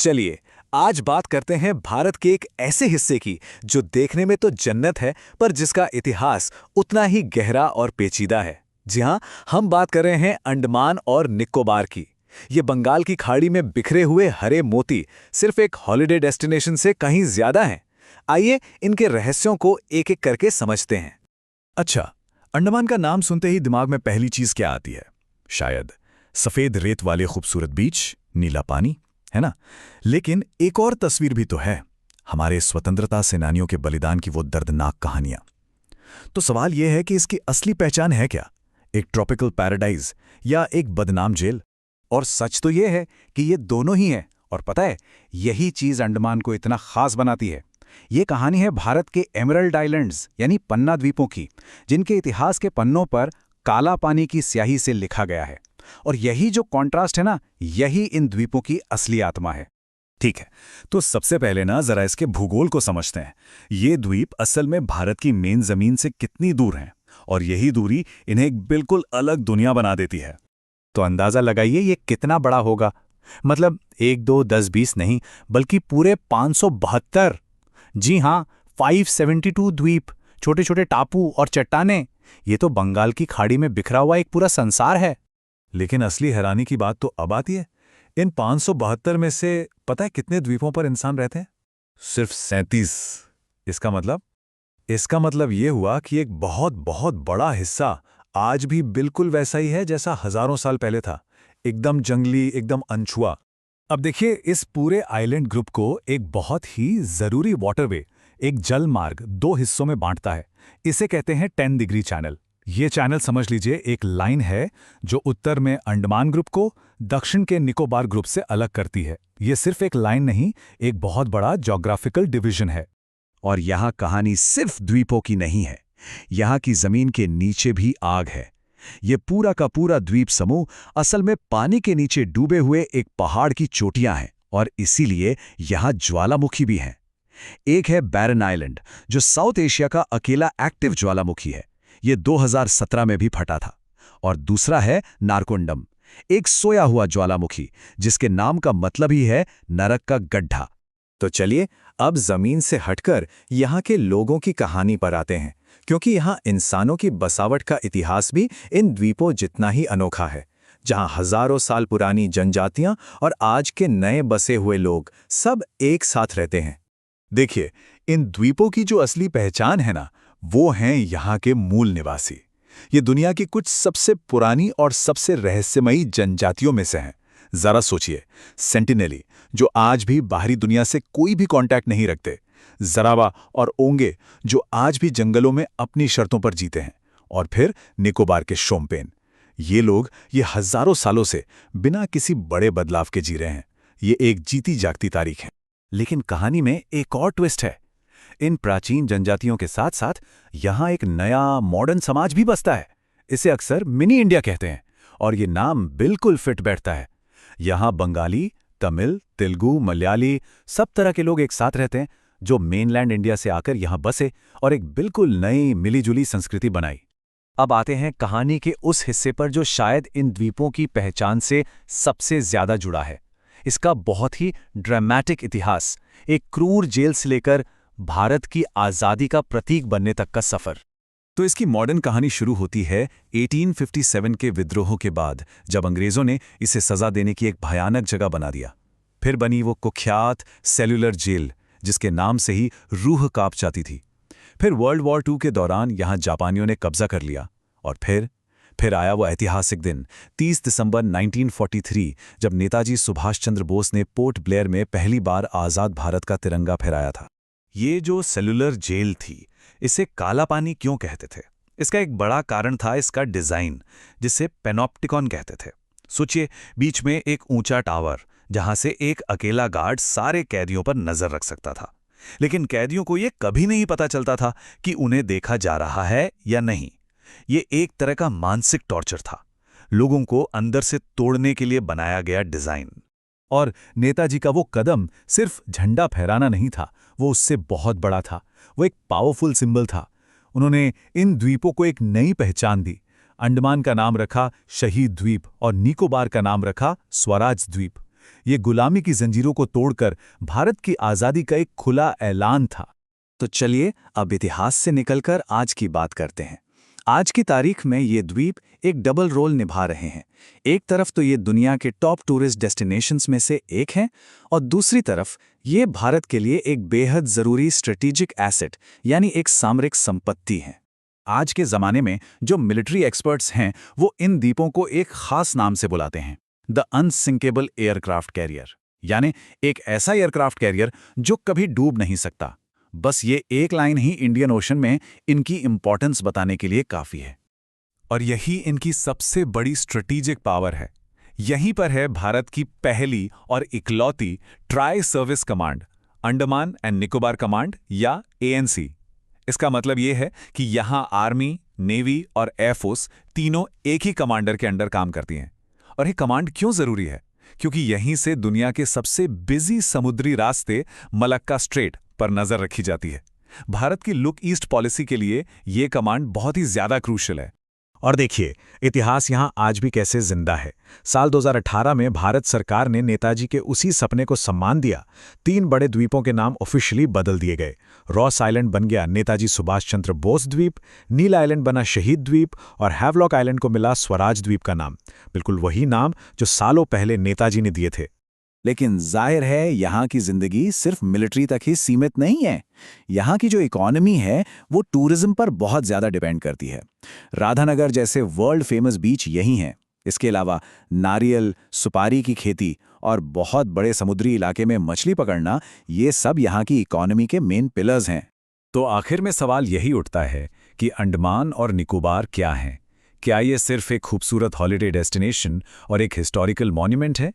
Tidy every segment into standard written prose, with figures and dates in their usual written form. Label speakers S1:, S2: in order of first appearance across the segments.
S1: चलिए आज बात करते हैं भारत के एक ऐसे हिस्से की जो देखने में तो जन्नत है पर जिसका इतिहास उतना ही गहरा और पेचीदा है। जी हाँ, हम बात कर रहे हैं अंडमान और निकोबार की। ये बंगाल की खाड़ी में बिखरे हुए हरे मोती सिर्फ एक हॉलिडे डेस्टिनेशन से कहीं ज्यादा हैं। आइए इनके रहस्यों को एक एक करके समझते हैं।
S2: अच्छा, अंडमान का नाम सुनते ही दिमाग में पहली चीज क्या आती है? शायद सफेद रेत वाले खूबसूरत बीच, नीला पानी, है ना? लेकिन एक और तस्वीर भी तो है, हमारे स्वतंत्रता सेनानियों के बलिदान की वो दर्दनाक कहानियां। तो सवाल यह है कि इसकी असली पहचान है क्या? एक ट्रॉपिकल पैराडाइज या एक बदनाम जेल?
S1: और सच तो ये है कि ये दोनों ही हैं। और पता है, यही चीज अंडमान को इतना खास बनाती है। ये कहानी है भारत के एमरल्ड आइलैंड्स यानी पन्ना द्वीपों की, जिनके इतिहास के पन्नों पर काला पानी की स्याही से लिखा गया है। और यही जो कॉन्ट्रास्ट है ना, यही इन द्वीपों की असली आत्मा है।
S2: ठीक है, तो सबसे पहले ना जरा इसके भूगोल को समझते हैं। ये द्वीप असल में भारत की मेन जमीन से कितनी दूर हैं, और यही दूरी इन्हें एक बिल्कुल अलग दुनिया बना देती है।
S1: तो अंदाजा लगाइए ये कितना बड़ा होगा। मतलब 1, 2, 10, 20 नहीं, बल्कि पूरे 572। जी हाँ, 572 द्वीप, छोटे छोटे टापू और चट्टानें। ये तो बंगाल की खाड़ी में बिखरा हुआ एक पूरा संसार है।
S2: लेकिन असली हैरानी की बात तो अब आती है। इन 572 में से पता है कितने द्वीपों पर इंसान रहते हैं? सिर्फ 37। इसका मतलब ये हुआ कि एक बहुत बहुत बड़ा हिस्सा आज भी बिल्कुल वैसा ही है जैसा हजारों साल पहले था। एकदम जंगली, एकदम अनछुआ। अब देखिए, इस पूरे आइलैंड ग्रुप को एक बहुत ही जरूरी वाटरवे, एक जल मार्ग, दो हिस्सों में बांटता है। इसे कहते हैं 10 डिग्री चैनल। ये चैनल समझ लीजिए एक लाइन है जो उत्तर में अंडमान ग्रुप को दक्षिण के निकोबार ग्रुप से अलग करती है। ये सिर्फ एक लाइन नहीं, एक बहुत बड़ा ज्योग्राफिकल डिवीजन है।
S3: और यहाँ कहानी सिर्फ द्वीपों की नहीं है, यहाँ की जमीन के नीचे भी आग है। ये पूरा का पूरा द्वीप समूह असल में पानी के नीचे डूबे हुए एक पहाड़ की चोटियां हैं, और इसीलिए यहाँ ज्वालामुखी भी हैं। एक है बैरन आइलैंड, जो साउथ एशिया का अकेला एक्टिव ज्वालामुखी है। ये 2017 में भी फटा था। और दूसरा है नारकोंडम, एक सोया हुआ ज्वालामुखी, जिसके नाम का मतलब ही है नरक का गड्ढा।
S1: तो चलिए अब जमीन से हटकर यहाँ के लोगों की कहानी पर आते हैं, क्योंकि यहाँ इंसानों की बसावट का इतिहास भी इन द्वीपों जितना ही अनोखा है। जहाँ हजारों साल पुरानी जनजातियाँ और आज के नए बसे हुए लोग सब एक साथ रहते हैं।
S2: देखिए, इन द्वीपों की जो असली पहचान है ना, वो हैं यहाँ के मूल निवासी। ये दुनिया की कुछ सबसे पुरानी और सबसे रहस्यमयी जनजातियों में से हैं। जरा सोचिए, सेंटिनेली, जो आज भी बाहरी दुनिया से कोई भी कांटेक्ट नहीं रखते, जरावा और ओंगे, जो आज भी जंगलों में अपनी शर्तों पर जीते हैं, और फिर निकोबार के शोम्पेन। ये लोग ये हजारों सालों से बिना किसी बड़े बदलाव के जी रहे हैं। ये एक जीती जागती तारीख है।
S1: लेकिन कहानी में एक और ट्विस्ट है। इन प्राचीन जनजातियों के साथ साथ यहाँ एक नया मॉडर्न समाज भी बसता है। इसे अक्सर मिनी इंडिया कहते हैं, और ये नाम बिल्कुल फिट बैठता है। यहाँ बंगाली, तमिल, तेलुगु, मलयाली, सब तरह के लोग एक साथ रहते हैं, जो मेनलैंड इंडिया से आकर यहाँ बसे और एक बिल्कुल नई मिलीजुली संस्कृति बनाई। अब आते हैं कहानी के उस हिस्से पर जो शायद इन द्वीपों की पहचान से सबसे ज्यादा जुड़ा है। इसका बहुत ही ड्रामेटिक इतिहास, एक क्रूर जेल से लेकर भारत की आज़ादी का प्रतीक बनने तक का सफर।
S2: तो इसकी मॉडर्न कहानी शुरू होती है 1857 के विद्रोह के बाद, जब अंग्रेजों ने इसे सजा देने की एक भयानक जगह बना दिया। फिर बनी वो कुख्यात सेल्युलर जेल, जिसके नाम से ही रूह कांप जाती थी। फिर वर्ल्ड वॉर 2 के दौरान यहाँ जापानियों ने कब्जा कर लिया। और फिर आया वो ऐतिहासिक दिन, 30 दिसंबर 1943, जब नेताजी सुभाष चंद्र बोस ने पोर्ट ब्लेयर में पहली बार आज़ाद भारत का तिरंगा फहराया था।
S1: ये जो सेलुलर जेल थी, इसे काला पानी क्यों कहते थे? इसका एक बड़ा कारण था इसका डिजाइन, जिसे पेनॉप्टिकॉन कहते थे। सोचिए, बीच में एक ऊंचा टावर, जहां से एक अकेला गार्ड सारे कैदियों पर नजर रख सकता था। लेकिन कैदियों को यह कभी नहीं पता चलता था कि उन्हें देखा जा रहा है या नहीं। ये एक तरह का मानसिक टॉर्चर था, लोगों को अंदर से तोड़ने के लिए बनाया गया डिजाइन।
S2: और नेताजी का वो कदम सिर्फ झंडा फहराना नहीं था, वो उससे बहुत बड़ा था। वो एक पावरफुल सिंबल था। उन्होंने इन द्वीपों को एक नई पहचान दी। अंडमान का नाम रखा शहीद द्वीप और निकोबार का नाम रखा स्वराज द्वीप।
S1: ये गुलामी की जंजीरों को तोड़कर भारत की आज़ादी का एक खुला ऐलान था।
S2: तो चलिए अब इतिहास से निकलकर आज की बात करते हैं। आज की तारीख में ये द्वीप एक डबल रोल निभा रहे हैं। एक तरफ तो ये दुनिया के टॉप टूरिस्ट डेस्टिनेशंस में से एक हैं और दूसरी तरफ ये भारत के लिए एक बेहद ज़रूरी स्ट्रेटेजिक एसेट यानी एक सामरिक संपत्ति है।
S1: आज के ज़माने में जो मिलिट्री एक्सपर्ट्स हैं वो इन द्वीपों को एक खास नाम से बुलाते हैं, द अनसिंकेबल एयरक्राफ्ट कैरियर, यानी एक ऐसा एयरक्राफ्ट कैरियर जो कभी डूब नहीं सकता। बस ये एक लाइन ही इंडियन ओशन में इनकी इंपॉर्टेंस बताने के लिए काफ़ी है। और यही इनकी सबसे बड़ी स्ट्रेटेजिक पावर है। यहीं पर है भारत की पहली और इकलौती tri service command, Andaman and Nicobar command या ANC। इसका मतलब ये है कि यहाँ आर्मी, नेवी और एयरफोर्स तीनों एक ही कमांडर के अंडर काम करती हैं। और ये कमांड क्यों ज़रूरी है? क्योंकि यहीं से दुनिया के सबसे बिजी समुद्री रास्ते मलक्का स्ट्रेट पर नज़र रखी जाती है। भारत की लुक ईस्ट पॉलिसी के लिए ये कमांड बहुत ही ज़्यादा क्रूशियल है।
S3: और देखिए, इतिहास यहाँ आज भी कैसे जिंदा है। साल 2018 में भारत सरकार ने नेताजी के उसी सपने को सम्मान दिया। 3 बड़े द्वीपों के नाम ऑफिशियली बदल दिए गए। रॉस आइलैंड बन गया नेताजी सुभाष चंद्र बोस द्वीप, नील आइलैंड बना शहीद द्वीप और हैवलॉक आइलैंड को मिला स्वराज द्वीप का नाम। बिल्कुल वही नाम जो सालों पहले नेताजी ने दिए थे।
S1: लेकिन जाहिर है यहाँ की जिंदगी सिर्फ मिलिट्री तक ही सीमित नहीं है। यहाँ की जो इकोनॉमी है वो टूरिज्म पर बहुत ज़्यादा डिपेंड करती है। राधानगर जैसे वर्ल्ड फेमस बीच यही हैं। इसके अलावा नारियल, सुपारी की खेती और बहुत बड़े समुद्री इलाके में मछली पकड़ना, ये सब यहाँ की इकोनॉमी के मेन पिलर्स हैं।
S3: तो आखिर में सवाल यही उठता है कि अंडमान और निकोबार क्या हैं? क्या ये सिर्फ एक खूबसूरत हॉलिडे डेस्टिनेशन और एक हिस्टोरिकल मॉन्यूमेंट है,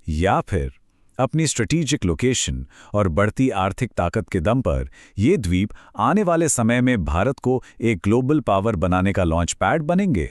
S3: या फिर अपनी स्ट्रेटेजिक लोकेशन और बढ़ती आर्थिक ताकत के दम पर ये द्वीप आने वाले समय में भारत को एक ग्लोबल पावर बनाने का लॉन्च पैड बनेंगे?